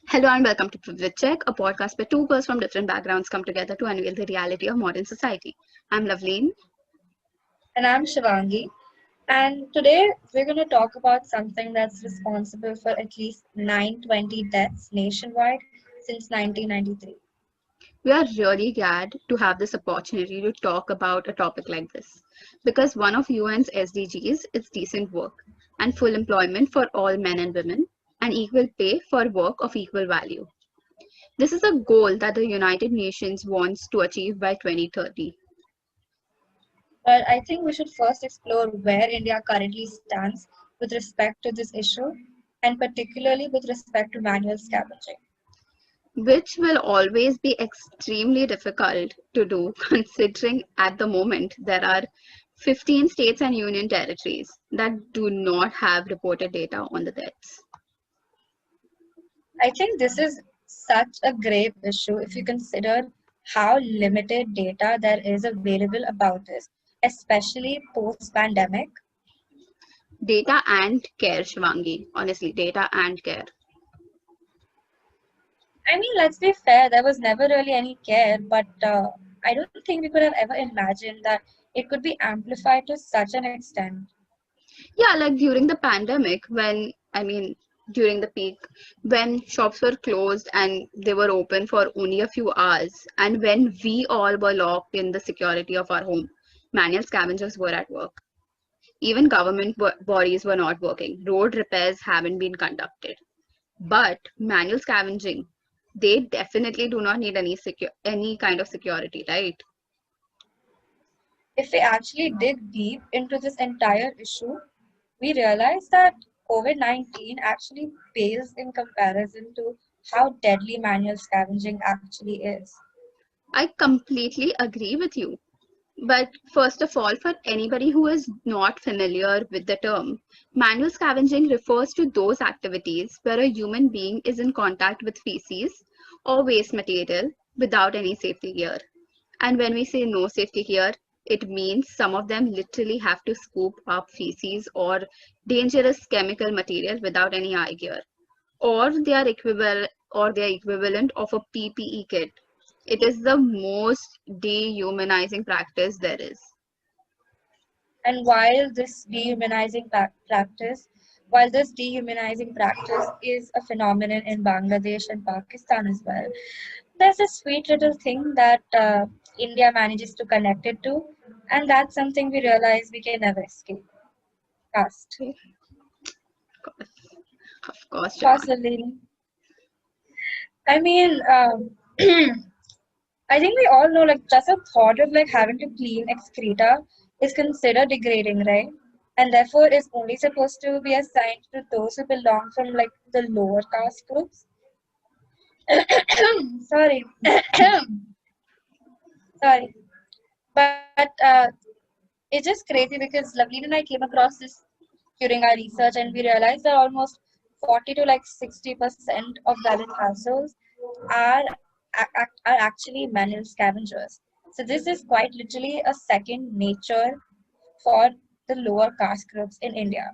Hello and welcome to Privilege Check, a podcast where two girls from different backgrounds come together to unveil the reality of modern society. I'm Loveleen. And I'm Shivangi. And today we're going to talk about something that's responsible for at least 920 deaths nationwide since 1993. We are really glad to have this opportunity to talk about a topic like this because one of UN's SDGs is decent work and full employment for all men and women and equal pay for work of equal value. This is a goal that the United Nations wants to achieve by 2030. But I think we should first explore where India currently stands with respect to this issue, and particularly with respect to manual scavenging. Which will always be extremely difficult to do considering at the moment there are 15 states and union territories that do not have reported data on the deaths. I think this is such a grave issue if you consider how limited data there is available about this, especially post pandemic. Data and care, Shivangi. Honestly, data and care. I mean, let's be fair, there was never really any care, but I don't think we could have ever imagined that it could be amplified to such an extent. Yeah, like during the pandemic, during the peak, when shops were closed and they were open for only a few hours, and when we all were locked in the security of our home, manual scavengers were at work. Even government bodies were not working. Road repairs haven't been conducted. But manual scavenging, they definitely do not need any kind of security, right? If we actually dig deep into this entire issue, we realize that COVID-19 actually pales in comparison to how deadly manual scavenging actually is. I completely agree with you. But first of all, for anybody who is not familiar with the term, manual scavenging refers to those activities where a human being is in contact with feces or waste material without any safety gear. And when we say no safety gear, it means some of them literally have to scoop up feces or dangerous chemical material without any eye gear, or they are equivalent of a PPE kit. It is the most dehumanizing practice there is. And while this dehumanizing practice is a phenomenon in Bangladesh and Pakistan as well, there's a sweet little thing that India manages to connect it to, and that's something we realize we can never escape. Caste. Of course, Shivan. Possibly. I mean, I think we all know, like, just the thought of like having to clean excreta is considered degrading, right? And therefore is only supposed to be assigned to those who belong from like the lower caste groups. Sorry, sorry, but it's just crazy because Loveleen and I came across this during our research, and we realized that almost 40 to like 60% of Dalit households are are actually manual scavengers. So this is quite literally a second nature for the lower caste groups in India.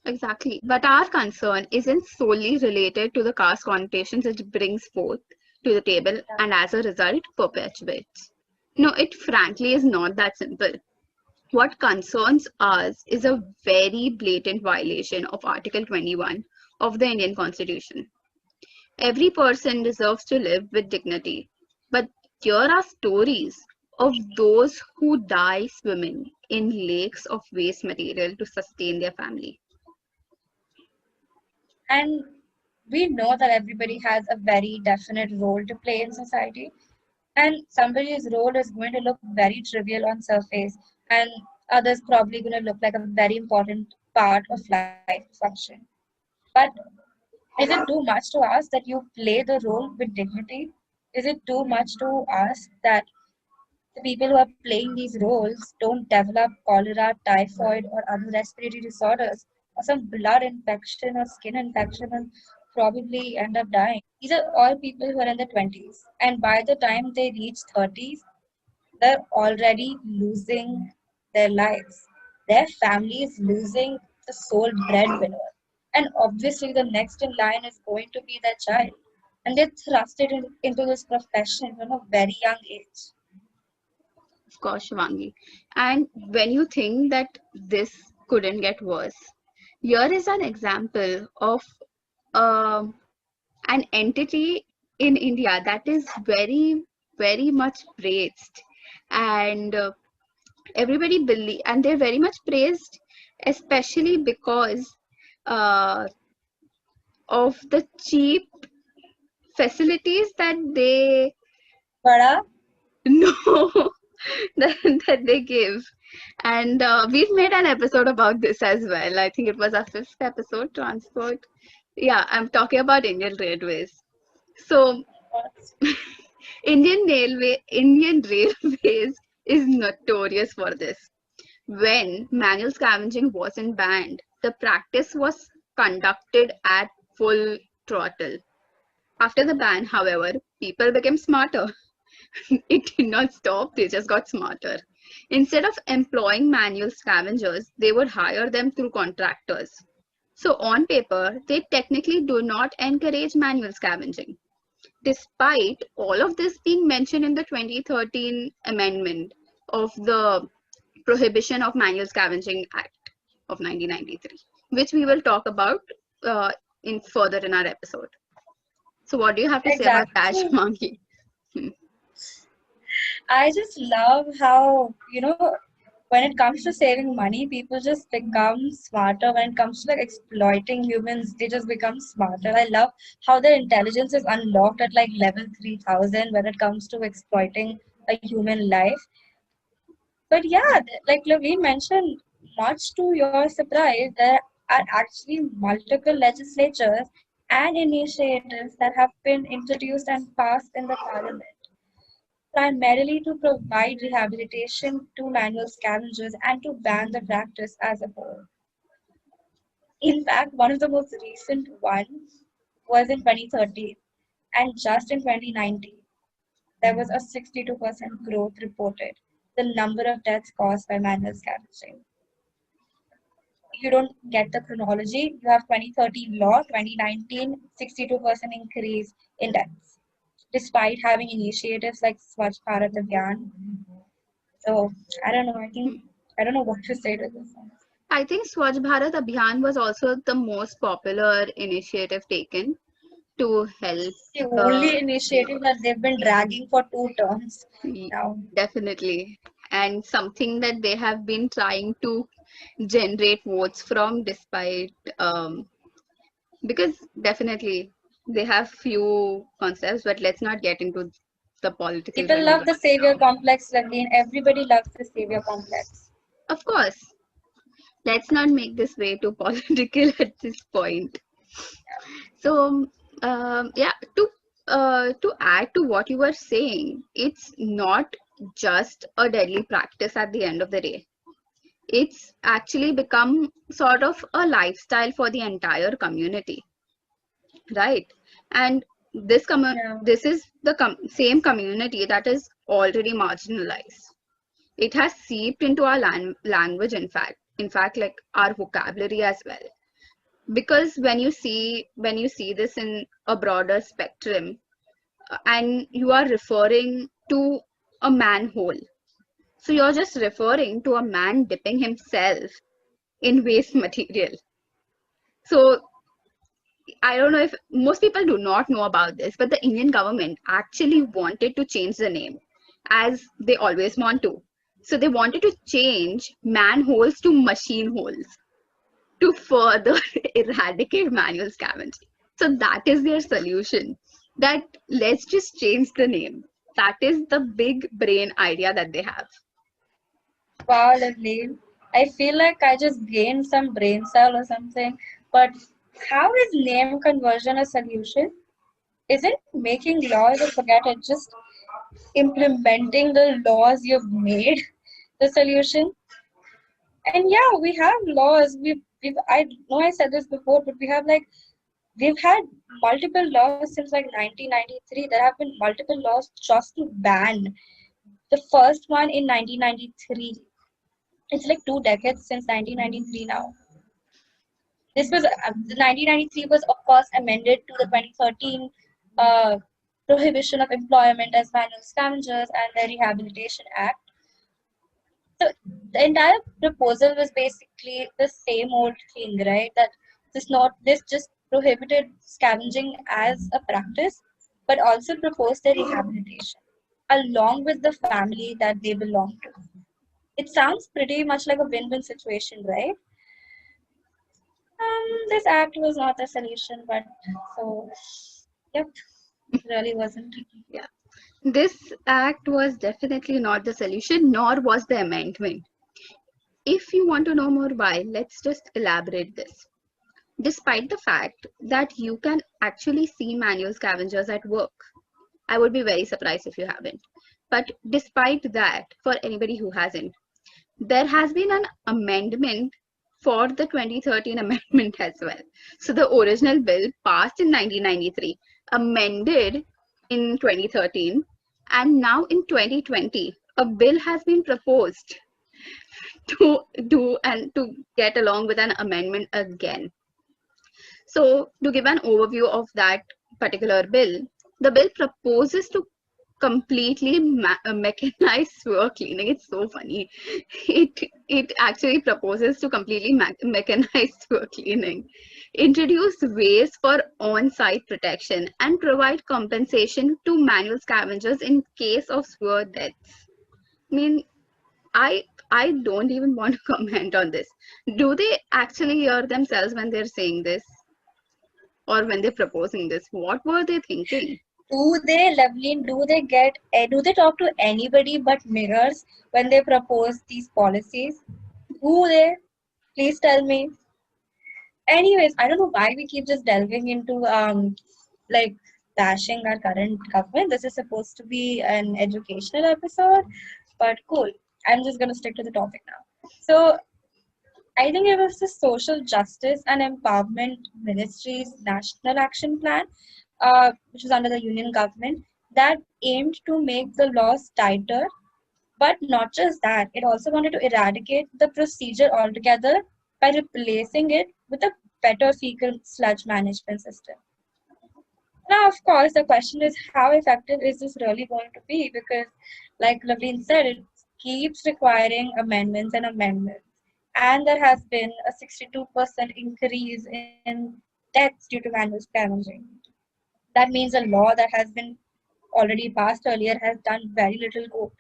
Exactly. But our concern isn't solely related to the caste connotations it brings forth to the table and as a result perpetuates. No, it frankly is not that simple. What concerns us is a very blatant violation of Article 21 of the Indian Constitution. Every person deserves to live with dignity. But here are stories of those who die swimming in lakes of waste material to sustain their family. And we know that everybody has a very definite role to play in society, and somebody's role is going to look very trivial on surface, and others probably going to look like a very important part of life function. But is it too much to ask that you play the role with dignity? Is it too much to ask that the people who are playing these roles don't develop cholera, typhoid, or other respiratory disorders, or some blood infection or skin infection, and probably end up dying? These are all people who are in their 20s, and by the time they reach 30s, they're already losing their lives. Their family is losing the sole breadwinner. And obviously, the next in line is going to be their child. And they're thrusted into this profession from a very young age. Of course, Shivangi. And when you think that this couldn't get worse, here is an example of um an entity in India that is very, very much praised, and everybody believe, and they're very much praised, especially because uh, of the cheap facilities that they Vada, know that they give. And we've made an episode about this as well. I think it was our fifth episode, transport. Yeah, I'm talking about Indian Railways. So Indian Railways is notorious for this. When manual scavenging wasn't banned, the practice was conducted at full throttle. After the ban, however, people became smarter. It did not stop, they just got smarter. Instead of employing manual scavengers, they would hire them through contractors. So, on paper, they technically do not encourage manual scavenging. Despite all of this being mentioned in the 2013 amendment of the Prohibition of Manual Scavenging Act of 1993, which we will talk about uh, in further in our episode. So, what do you have to say about exactly. that, So Shmangi? I just love how, when it comes to saving money, people just become smarter. When it comes to like exploiting humans, they just become smarter. I love how their intelligence is unlocked at like level 3000 when it comes to exploiting a human life. But yeah, like Levine mentioned, much to your surprise, there are actually multiple legislatures and initiatives that have been introduced and passed in the parliament, primarily to provide rehabilitation to manual scavengers and to ban the practice as a whole. In fact, one of the most recent ones was in 2013, and just in 2019, there was a 62% growth reported. The number of deaths caused by manual scavenging. You don't get the chronology. You have 2013 law, 2019, 62% increase in deaths, despite having initiatives like Swachh Bharat Abhiyan. So I don't know. I don't know what to say to this one. I think Swachh Bharat Abhiyan was also the most popular initiative taken to help. It's the Uh, only initiative that they've been dragging for 2 terms y- now. Definitely, and something that they have been trying to generate votes from, despite because definitely they have few concepts, but let's not get into the political People realm love the right savior now. complex, Lavleen. Everybody loves the savior complex. Of course, let's not make this way too political at this point. So, yeah, to add to what you were saying, it's not just a deadly practice at the end of the day. It's actually become sort of a lifestyle for the entire community, right? And Yeah. this is the same community that is already marginalized. It has seeped into our language, in fact, like our vocabulary as well. Because when you see this in a broader spectrum, and you are referring to a manhole, so you're just referring to a man dipping himself in waste material. So I don't know if most people do not know about this, but the Indian government actually wanted to change the name, as they always want to. So they wanted to change manholes to machine holes to further eradicate manual scavenging. So that is their solution. That let's just change the name. That is the big brain idea that they have. Wow, Lavleen. I feel like I just gained some brain cell or something. But how is name conversion a solution? Isn't making laws or forget it, just implementing the laws you've made the solution? And yeah, we have laws. We've I know I said this before, but we've had multiple laws since like 1993. There have been multiple laws just to ban. The first one in 1993. It's like 2 decades since 1993 now. This was the 1993 was of course amended to the 2013 uh, Prohibition of Employment as Manual Scavengers and the Rehabilitation Act. So the entire proposal was basically the same old thing, right? That this just prohibited scavenging as a practice, but also proposed their rehabilitation along with the family that they belong to. It sounds pretty much like a win-win situation, right? This act was not the solution, but so yep, really wasn't. Yeah. This act was definitely not the solution, nor was the amendment. If you want to know more why, let's just elaborate this. Despite the fact that you can actually see manual scavengers at work, I would be very surprised if you haven't. But despite that, for anybody who hasn't, there has been an amendment for the 2013 amendment as well. So the original bill passed in 1993, amended in 2013, and now in 2020, a bill has been proposed to do and to get along with an amendment again. So, to give an overview of that particular bill, the bill proposes to completely mechanize sewer cleaning. It's so funny. It actually proposes to completely mechanize sewer cleaning, introduce ways for on-site protection, and provide compensation to manual scavengers in case of sewer deaths. I mean, I I don't even want to comment on this. Do they actually hear themselves when they're saying this or when they're proposing this? What were they thinking? Do they, Loveleen, do they talk to anybody but mirrors when they propose these policies? Do they? Please tell me. Anyways, I don't know why we keep just delving into like bashing our current government. This is supposed to be an educational episode, but cool. I'm just gonna stick to the topic now. So I think it was the Social Justice and Empowerment Ministry's National Action Plan, which was under the Union government, that aimed to make the laws tighter. But not just that, it also wanted to eradicate the procedure altogether by replacing it with a better fecal sludge management system. Now, of course, the question is how effective is this really going to be? Because, like Lavleen said, it keeps requiring amendments and amendments. And there has been a 62% increase in deaths due to manual scavenging. That means a law that has been already passed earlier has done very little good,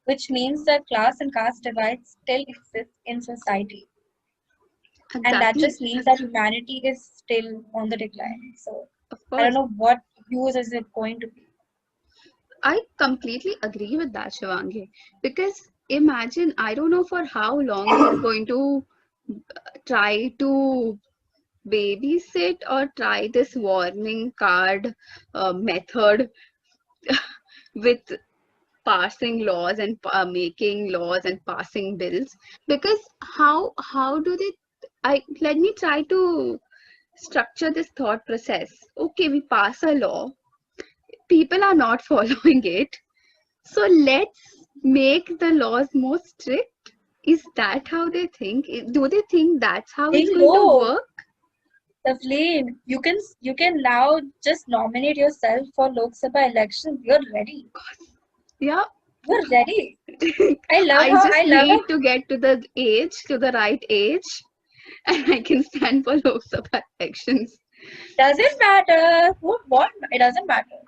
which means that class and caste divides still exist in society. And that Exactly. just means that humanity is still on the decline. So Of I don't course. know what use is it going to be. I completely agree with that, Shivangi. Because imagine, I don't know for how long they're going to try to babysit or try this warning card method with passing laws and making laws and passing bills. Because how do they, I let me try to structure this thought process. Okay, we pass a law, people are not following it, so let's make the laws more strict. Is that how they think? Do they think that's how it's going to Bingo! work? Lovely. You can now just nominate yourself for Lok Sabha elections. You're ready. Yeah. You're ready. I love I how just I love need how to get to the age, to the right age, and I can stand for Lok Sabha elections. doesn't matter. What? It doesn't matter.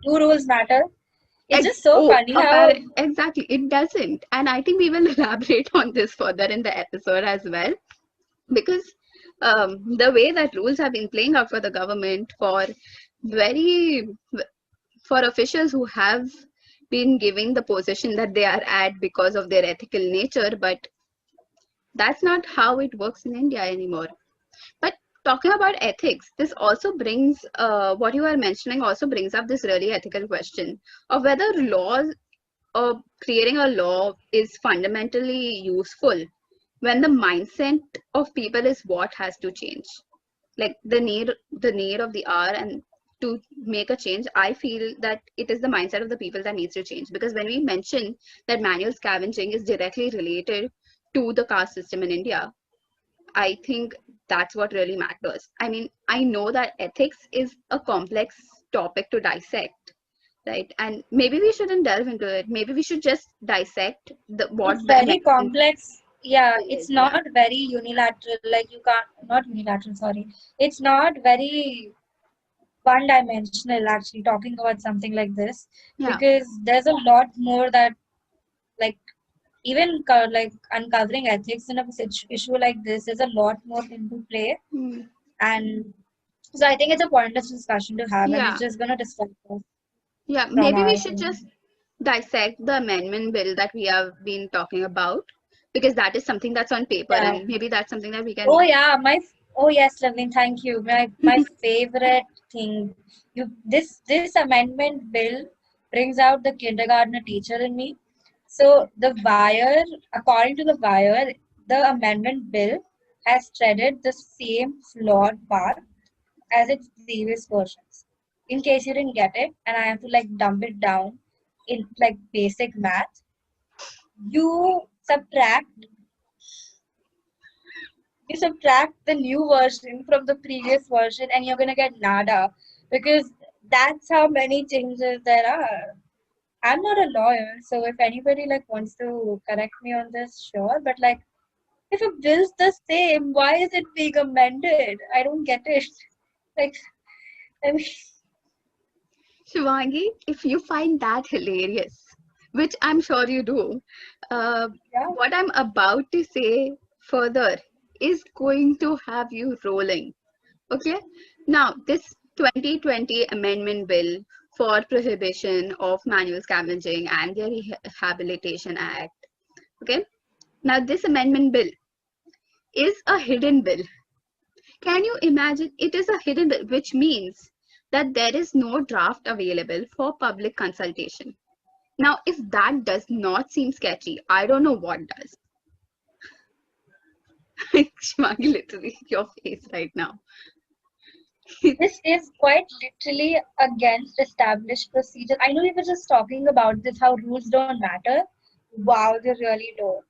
Two rules matter. It's just so funny how Exactly, it doesn't. And I think we will elaborate on this further in the episode as well, because the way that rules have been playing out for the government very for officials who have been given the position that they are at because of their ethical nature, but that's not how it works in India anymore. But talking about ethics, this also brings what you are mentioning also brings up this really ethical question of whether laws or creating a law is fundamentally useful when the mindset of people is what has to change, like the need of the hour. And to make a change, I feel that it is the mindset of the people that needs to change, because when we mention that manual scavenging is directly related to the caste system in India, I think that's what really matters. I mean, I know that ethics is a complex topic to dissect, right? And maybe we shouldn't delve into it. Maybe we should just dissect what It's the very amendment complex. Yeah, bill it's is. Yeah, not very unilateral. Like you can't, not unilateral, sorry. It's not very one dimensional actually talking about something like this yeah. because there's a lot more that like even like uncovering ethics in a issue like this, there's a lot more into play. Hmm. And so I think it's a pointless discussion to have, and it's Yeah, just going to distract us yeah. from Maybe we our should thing. just dissect the amendment bill that we have been talking about, because that is something that's on paper, Yeah. and maybe that's something that we Oh can. yeah, oh yes, Lavin, thank you. My favorite thing. This amendment bill brings out the kindergartner teacher in me. So according to the wire, the amendment bill has treaded the same flawed path as its previous versions. In case you didn't get it, and I have to like dump it down in like basic math, you subtract you subtract the new version from the previous version and you're gonna get nada because that's how many changes there are. I'm not a lawyer, so if anybody like wants to correct me on this, sure. But like, if a bill's the same, why is it being amended? I don't get it. Like, I mean, Shivangi, if you find that hilarious, which I'm sure you do, uh, yeah, what I'm about to say further is going to have you rolling. Okay? Now, this 2020 Amendment Bill for Prohibition of Manual Scavenging and the Rehabilitation Act. Okay? Now, this amendment bill is a hidden bill. Can you imagine? It is a hidden bill, which means that there is no draft available for public consultation. Now, if that does not seem sketchy, I don't know what does. Shivani, literally, your face right now. this is quite literally against established procedure. I know we were just talking about this, how rules don't matter. Wow, they really don't.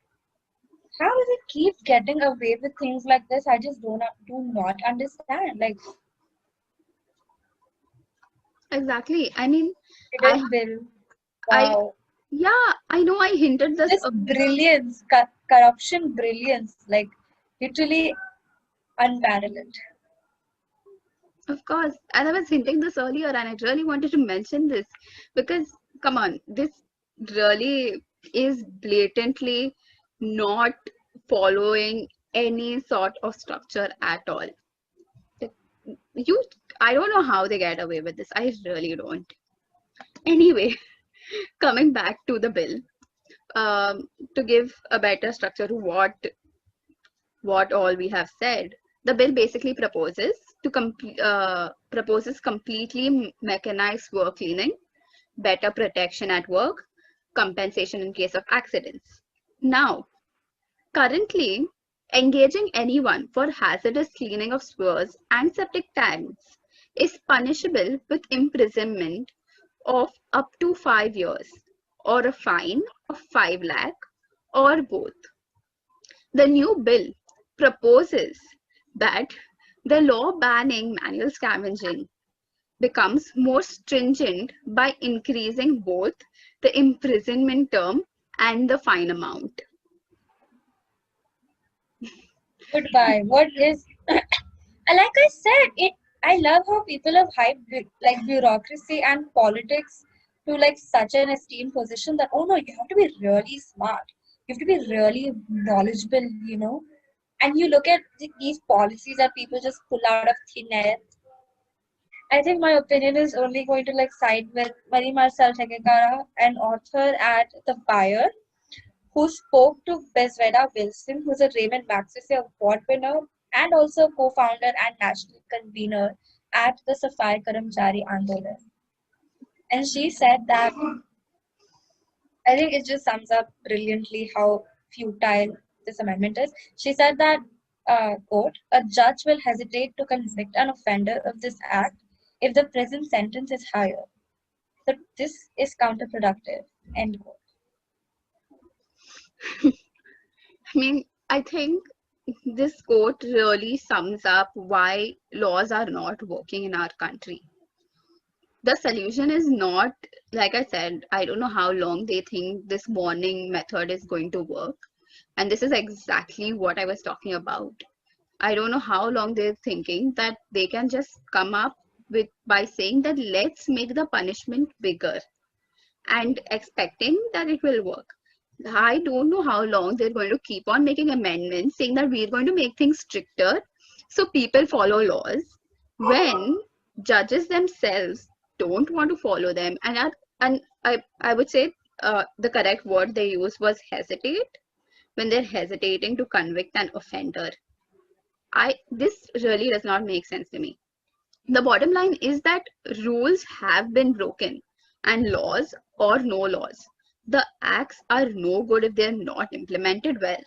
How does it keep getting away with things like this? I just do not understand. Like Exactly. I mean, I, hidden bill. I, Wow. yeah, I know I hinted this. This brilliance, corruption brilliance, like literally unparalleled. Of course, and I was hinting this earlier, and I really wanted to mention this because, come on, this really is blatantly not following any sort of structure at all. Like, You, I don't know how they get away with this. I really don't. Anyway, coming back to the bill, to give a better structure to what all we have said, the bill basically proposes completely mechanized work cleaning, better protection at work, compensation in case of accidents. Now, currently, engaging anyone for hazardous cleaning of sewers and septic tanks is punishable with imprisonment of up to 5 years or a fine of 5 lakh or both. The new bill proposes that the law banning manual scavenging becomes more stringent by increasing both the imprisonment term and the fine amount. Goodbye. What is like I said, it I love how people have hyped like bureaucracy and politics to like such an esteemed position that oh no, you have to be really smart. You have to be really knowledgeable, And you look at these policies that people just pull out of thin air. I think my opinion is only going to like side with Marie Marcel Tegekara, an author at The Fire, who spoke to Bezveda Wilson, who's a Raymond Magsaysay Award winner and also co-founder and national convener at the Safai Karamchari Andolan. And she said that I think it just sums up brilliantly how futile this amendment is. She said that, quote, a judge will hesitate to convict an offender of this act if the prison sentence is higher. So this is counterproductive, end quote. I mean, I think this quote really sums up why laws are not working in our country. The solution is not, like I said, I don't know how long they think this warning method is going to work. And this is exactly what I was talking about. I don't know how long they're thinking that they can just come up with by saying that let's make the punishment bigger and expecting that it will work. I don't know how long they're going to keep on making amendments saying that we're going to make things stricter so people follow laws when judges themselves don't want to follow them and I would say the correct word they used was hesitate when they're hesitating to convict an offender. This really does not make sense to me. The bottom line is that rules have been broken, and laws or no laws, the acts are no good if they're not implemented well.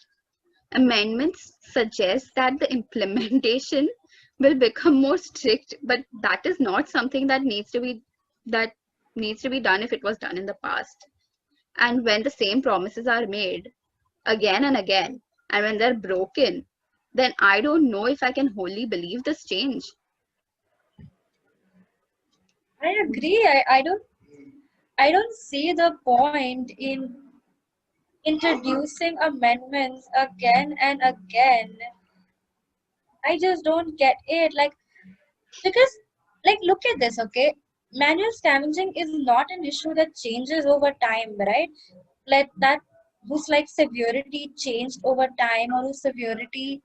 Amendments suggest that the implementation will become more strict, but that is not something that needs to be done if it was done in the past. And when the same promises are made again and again, and when they're broken, then I don't know if I can wholly believe this change. I agree. I don't see the point in introducing amendments again and again. I just don't get it. Like, because, like, look at this, okay? Manual scavenging is not an issue that changes over time, right? Like that, whose like severity changed over time or whose severity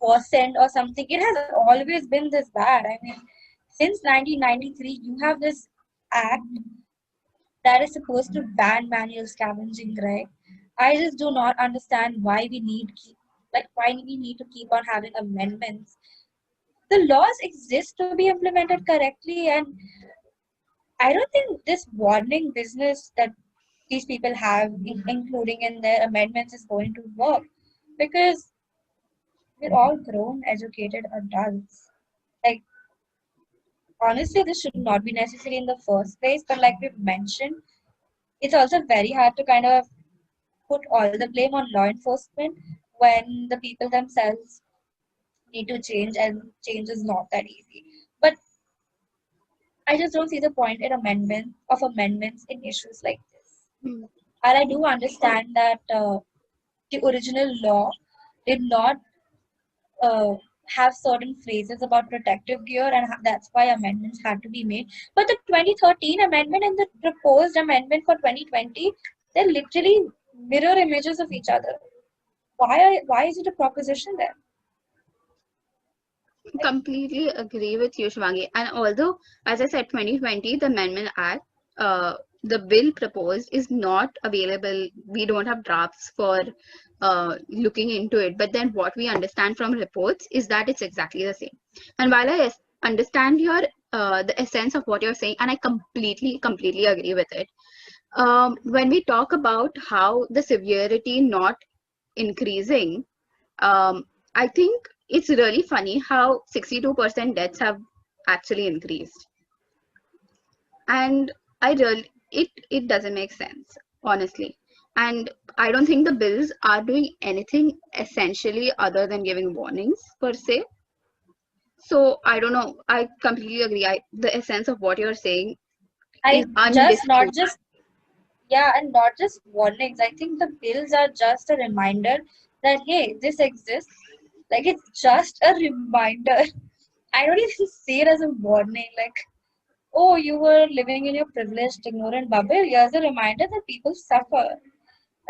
worsened or something. It has always been this bad. I mean, since 1993, you have this act that is supposed to ban manual scavenging, right? I just do not understand why we why we need to keep on having amendments. The laws exist to be implemented correctly, and I don't think this warning business that these people have, including in their amendments, is going to work because we're all grown, educated adults. Like, honestly, this should not be necessary in the first place, but like we've mentioned, it's also very hard to kind of put all the blame on law enforcement when the people themselves need to change, and change is not that easy. But I just don't see the point in amendments in issues like this. Hmm. And I do understand that the original law did not uh, have certain phrases about protective gear, and that's why amendments had to be made. But the 2013 amendment and the proposed amendment for 2020, they're literally mirror images of each other. Why is it a proposition there? Completely agree with you, Shvangi. And although, as I said, 2020, the Amendment Act, the bill proposed is not available. We don't have drafts for looking into it. But then what we understand from reports is that it's exactly the same. And while understand the essence of what you're saying, and I completely agree with it. When we talk about how the severity not increasing, I think it's really funny how 62% deaths have actually increased. And it doesn't make sense, honestly. And I don't think the bills are doing anything essentially other than giving warnings per se. So I don't know. I completely agree. The essence of what you're saying is I just not undisputed. just Yeah, and not just warnings. I think the bills are just a reminder that hey, this exists. Like it's just a reminder. I don't even see it as a warning. Like, oh, you were living in your privileged, ignorant bubble. Here's a reminder that people suffer.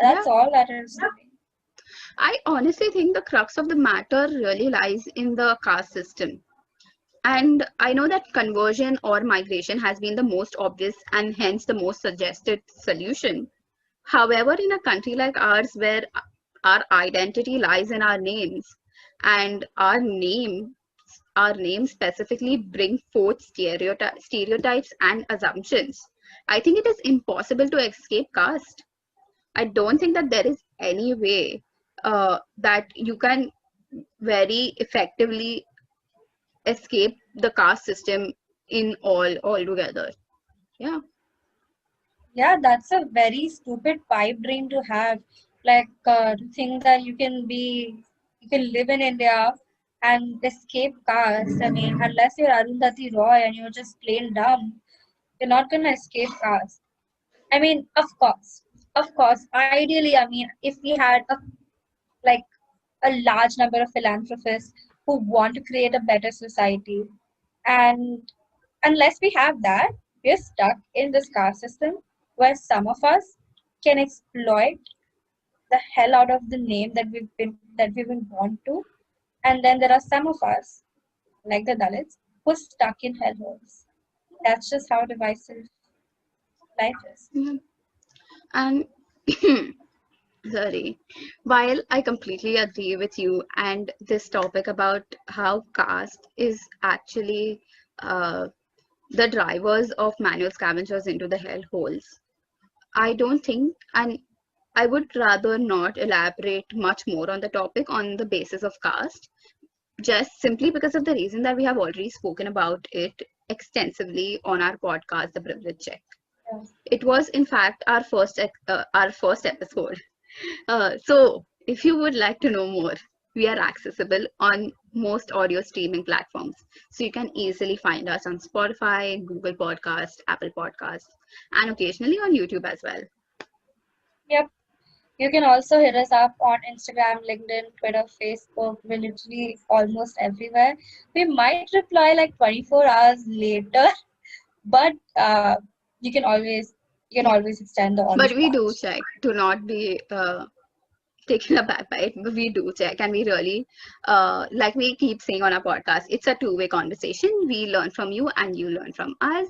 Yeah, That's all that is to me. I honestly think the crux of the matter really lies in the caste system. And I know that conversion or migration has been the most obvious and hence the most suggested solution. However, in a country like ours, where our identity lies in our names, and our names specifically bring forth stereotypes and assumptions, I think it is impossible to escape caste. I don't think that there is any way that you can very effectively escape the caste system in altogether. Yeah. Yeah, that's a very stupid pipe dream to have. Like to think that You can live in India and escape caste. I mean, unless you're Arundhati Roy and you're just plain dumb, you're not gonna escape caste. I mean, of course, ideally, I mean, if we had like a large number of philanthropists who want to create a better society, and unless we have that, we're stuck in this caste system where some of us can exploit the hell out of the name that we've been born to, and then there are some of us, like the Dalits, who are stuck in hellholes. That's just how divisive life is. Mhm. And sorry, while I completely agree with you and this topic about how caste is actually uh, the drivers of manual scavengers into the hell holes, I don't think, and I would rather not elaborate much more on the topic on the basis of caste, just simply because of the reason that we have already spoken about it extensively on our podcast, The Privilege Check. Yeah. It was, in fact, our first episode. So, if you would like to know more, we are accessible on most audio streaming platforms. So you can easily find us on Spotify, Google Podcast, Apple Podcasts, and occasionally on YouTube as well. Yep. You can also hit us up on Instagram, LinkedIn, Twitter, Facebook. We're literally almost everywhere. We might reply like 24 hours later, but you can always you can Yeah. always extend the But orange we do patch. check to not be taken aback by it, but we do check and we really, like we keep saying on our podcast, it's a two-way conversation. We learn from you and you learn from us.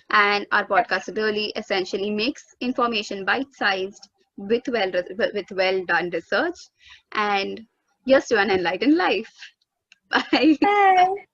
And our Yep. podcast really essentially makes information bite-sized with well done research and just to an enlightened life. Bye. Bye.